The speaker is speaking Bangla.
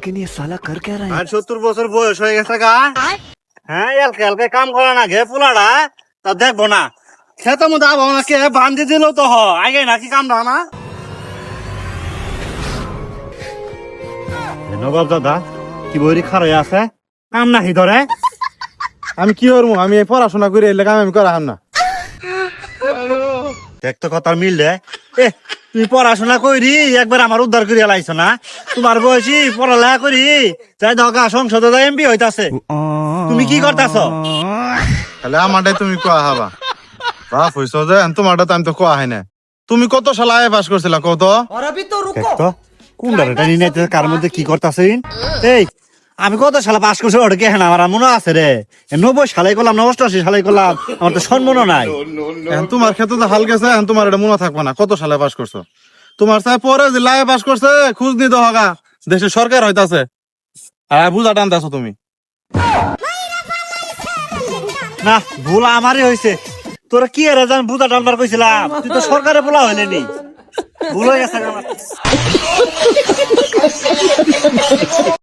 लेकिन ये साला कर क्या रहा है? আর 70 বছর বয়স হয়ে গেছে গা। হ্যাঁ এলকে এলকে কাম করে না গে পোলাটা তা দেখবো না খেতে মধ্যে আবহাওয়া নাকি বান্ধি দিল তো আগে নাকি কাম না নবাব দাদা কি বইরি খারাই আছে কাম নাহি ধরে আমি কি করবো? আমি এই পড়াশোনা করে এলে কাম আমি করা হাম না। দেখতো কথা মিল রে এ তুমি পড়াশোনা করি একবার আমার উদ্ধার করিয়া লাইছো না তোমার বয়সী পড়ালেখা করি যাই ধকা সংসদে যাই এমপি হইতাছে তুমি কি করতাছ তাহলে আমারটাই তুমি কোয়া হাবা বাপ হইছ যে তোমারটা তো আমি তো কোয়া হয় না। তুমি কত সাল আয় পাস করছিলা কত? দেখতো কোন ডাটা নিয়ে নিতে কার মধ্যে কি করতাছে এই আমি কত সালে পাস করছি ওটা কে হ্যাঁ আমার মনে আছে রে 90 সালে করলাম 88 সালে করলাম আমার তো সম্মানও নাই এখন তোমার ক্ষেত্রে তো হাল গেছে, এখন তোমার এটা মনে থাকবো না কত সালে পাস করছো। তোমার সাথে পরে যে লায়ে পাস করছে খুঁজ নিতে হগা দেশের সরকার হইতাছে আর বুঝা টানতেছো তুমি। না ভুল আমারই হয়েছে তোরা কি এর জান বুঝা টানবার কইছিলাম তুই তো সরকারে বলা হইলে নি ভুল হয়ে গেছে আমার